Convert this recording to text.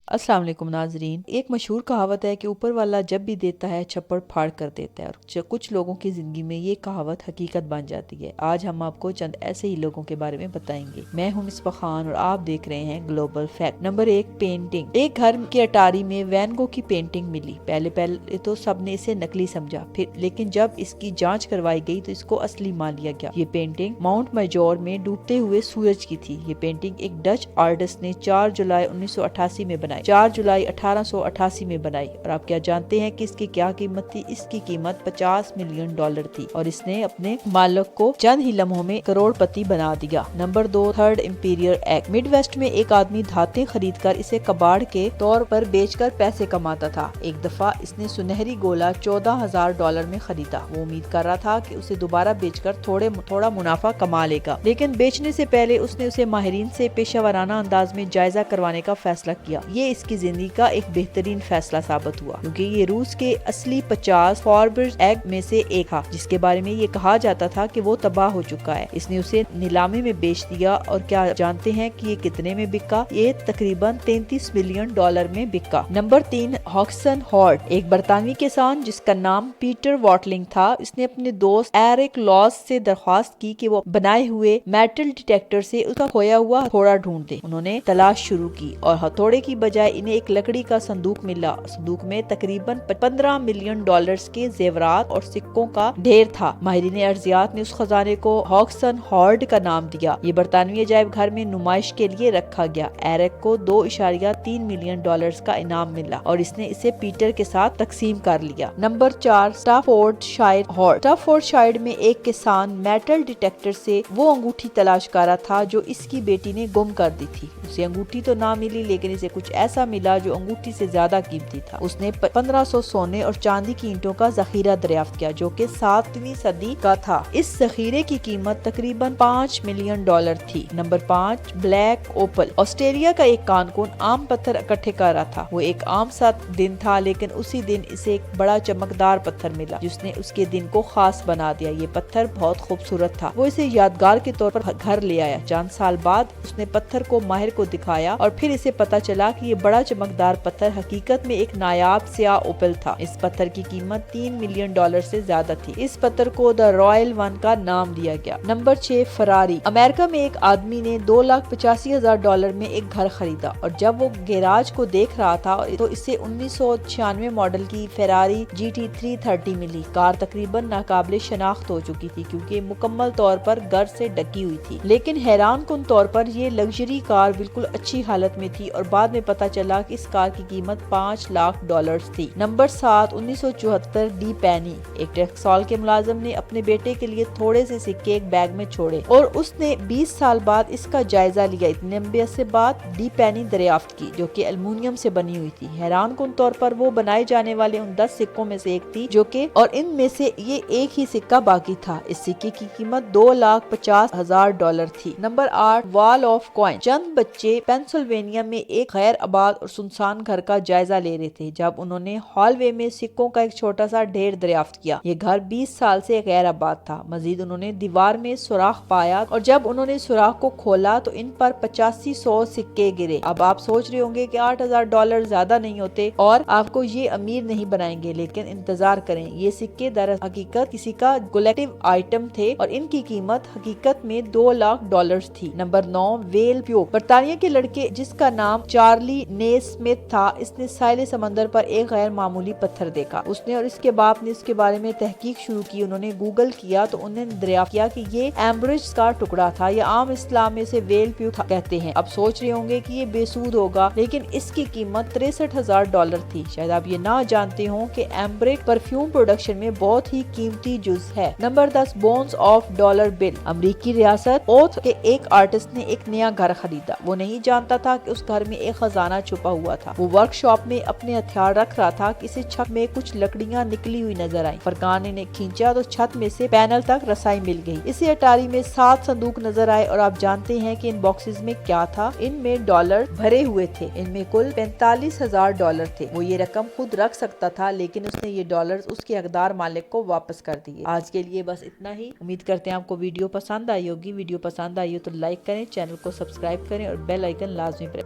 अस्सलाम वालेकुम नाजरीन। एक मशहूर कहावत है कि ऊपर वाला जब भी देता है छप्पड़ फाड़ कर देता है, और कुछ लोगों की जिंदगी में ये कहावत हकीकत बन जाती है। आज हम आपको चंद ऐसे ही लोगों के बारे में बताएंगे। मैं हूं मिसबा खान और आप देख रहे हैं ग्लोबल फैक्ट। Number 1, painting. एक घर के अटारी में वैन गो की पेंटिंग मिली। पहले तो सबने इसे नकली समझा, फिर लेकिन जब इसकी जाँच करवाई गई तो इसको असली मान लिया गया। ये पेंटिंग माउंट मेजोर में डूबते हुए सूरज की थी। ये पेंटिंग एक डच आर्टिस्ट ने 4 जुलाई 1988 में बनाई। 4 जुलाई 1888 में बनाई। और आप क्या जानते हैं कि इसकी क्या कीमत थी? इसकी कीमत $50 मिलियन थी और इसने अपने मालिक को चंद ही लम्हों में करोड़पति बना दिया। Number 2, third imperial act. Mid west में एक आदमी धातें खरीद कर इसे कबाड़ के तौर पर बेचकर पैसे कमाता था। एक दफा इसने सुनहरी गोला $14,000 में खरीदा। वो उम्मीद कर रहा था कि उसे दोबारा बेचकर थोड़ा मुनाफा कमा लेगा, लेकिन बेचने से पहले उसने उसे माहिरीन से पेशेवराना अंदाज में जायजा करवाने का फैसला किया। ये इसकी जिंदगी का एक बेहतरीन फैसला साबित हुआ, क्योंकि ये रूस के असली 50 फॉरबिड एग में से एक था, जिसके बारे में ये कहा जाता था कि वो तबाह हो चुका है। इसने उसे नीलामी में बेच दिया। और क्या जानते हैं कि ये कितने में बिका? ये तकरीबन $33 मिलियन में बिका। नंबर 3, हॉक्सन हॉर्ड। एक बरतानवी किसान जिसका नाम पीटर वॉटलिंग था, इसने अपने दोस्त एरिक लॉस से दरख्वास्त की कि वो बनाए हुए मेटल डिटेक्टर से उसका खोया हुआ हथौड़ा ढूंढ दे। उन्होंने तलाश शुरू की और हथौड़े की बजाय इन्हें एक लकड़ी का संदूक मिला। संदूक में तकरीबन $15 मिलियन के जेवरात और सिक्कों का ढेर था। माहिरीन अर्जियात ने उस खजाने को हॉक्सन हॉर्ड का नाम दिया। ये बरतानवी अजायब घर में नुमाइश के लिए रखा गया। एरिक को $2.3 मिलियन का इनाम मिला और इसने इसे पीटर के साथ तकसीम कर लिया। नंबर 4, स्टाफोर्डशायर हॉर्ड। स्टाफोर्डशायर में एक किसान मेटल डिटेक्टर से वो अंगूठी तलाश कर रहा था जो इसकी बेटी ने गुम कर दी थी। उसे अंगूठी तो ना मिली, लेकिन इसे कुछ ऐसा मिला जो अंगूठी से ज्यादा कीमती था। उसने 1500 सोने और चांदी की ईंटों का जखीरा दरियाफ्त किया, जो कि 7वीं सदी का था। इस जखीरे की कीमत तकरीबन $5 मिलियन थी। नंबर 5, ब्लैक ओपल। ऑस्ट्रेलिया का एक कारकुन आम पत्थर इकट्ठे कर रहा था। वो एक आम सा दिन था, लेकिन उसी दिन इसे एक बड़ा चमकदार पत्थर मिला जिसने उसके दिन को खास बना दिया। ये पत्थर बहुत खूबसूरत था। वो इसे यादगार के तौर पर घर ले आया। चंद साल बाद उसने पत्थर को माहिर को दिखाया और फिर इसे पता चला कि ये बड़ा चमकदार पत्थर हकीकत में एक नायाब स्याह ओपल था। इस पत्थर की कीमत $3 मिलियन से ज्यादा थी। इस पत्थर को द रॉयल वन का नाम दिया गया। Number 6, Ferrari. अमेरिका में एक आदमी ने $2,85,000 में एक घर खरीदा और जब वो गैराज को देख रहा था तो इसे 1996 मॉडल की फेरारी GT 330 मिली। कार तकरीबन नाकाबिले शनाख्त हो चुकी थी क्योंकि मुकम्मल तौर पर गर्द से ढकी हुई थी, लेकिन हैरान कुन तौर पर ये लग्जरी कार बिल्कुल अच्छी हालत में थी और बाद में पता चला कि इस कार की कीमत $5 लाख थी। नंबर 7, 1974, डी पेनी। एक टेक्सटाइल के मुलाजिम ने अपने बेटे के लिए थोड़े से सिक्के एक बैग में छोड़े और उसने 20 साल बाद इसका जायजा लिया। इतने लंबे अरसे बाद डी पेनी दरियाफ्त की, जो कि एल्युमिनियम से बनी हुई थी। हैरान कुन तौर पर वो बनाए जाने वाले उन 10 सिक्कों में से एक थी, जो कि और इनमें से ये एक ही सिक्का बाकी था। इस सिक्के की कीमत $2,50,000 थी। Number 8, wall of coin. चंद बच्चे पेंसिल्वेनिया में एक गैर आबाद और सुनसान घर का जायजा ले रहे थे जब उन्होंने हॉलवे में सिक्कों का एक छोटा सा ढेर दरियाफ्त किया। ये घर 20 साल से गैर आबाद था। मजीद उन्होंने दीवार में सुराख पाया और जब उन्होंने सुराख को खोला तो इन पर 8500 सिक्के गिरे। अब आप सोच रहे होंगे कि $8,000 ज्यादा नहीं होते और आपको ये अमीर नहीं बनाएंगे, लेकिन इंतजार करें। ये सिक्के दरअसल हकीकत किसी का कलेक्टिव आइटम थे और इनकी कीमत हकीकत में $2 लाख थी। नंबर 9, वेल प्योक। बरतानिया के लड़के जिसका नाम चार्ली नेस्मिथ था, इसने साहिल समंदर पर एक गैर मामूली पत्थर देखा। उसने और इसके बाप ने इसके बारे में तहकीक शुरू की। उन्होंने गूगल किया तो उन्होंने दरियाफ्त किया कि ये एम्ब्रिज का टुकड़ा था। ये आम इस्लाम में से वेल प्योक कहते हैं। अब सोच रहे होंगे कि ये बेसूद होगा, लेकिन इसकी कीमत $63,000 थी। शायद आप ये ना जानते हो कि एम्ब्रिक परफ्यूम प्रोडक्शन में बहुत ही कीमती जुज है। Number 10, bones of dollar bill. अमरीकी रियासत ओथ के एक आर्टिस्ट ने एक नया घर खरीदा। वो नहीं जानता था कि उस घर में एक खजाना छुपा हुआ था। वो वर्कशॉप में अपने हथियार रख रहा था कि इसे छत में कुछ लकड़ियां निकली हुई नजर आई। फरकान ने खींचा तो छत में से पैनल तक रसाई मिल गई। इसे अटारी में 7 संदूक नजर आए और आप जानते हैं कि इन बॉक्सेस में क्या था? इनमें डॉलर भरे हुए थे। इनमें कुल $45,000 थे। वो ये रकम खुद रख सकता था, लेकिन उसने ये डॉलर्स उसके हकदार मालिक को वापस कर दिए। आज के लिए बस इतना ही। उम्मीद करते हैं आपको वीडियो पसंद आई होगी। वीडियो पसंद आई हो तो लाइक करें, चैनल को सब्सक्राइब करें और बेल आइकन लाजमी प्रेस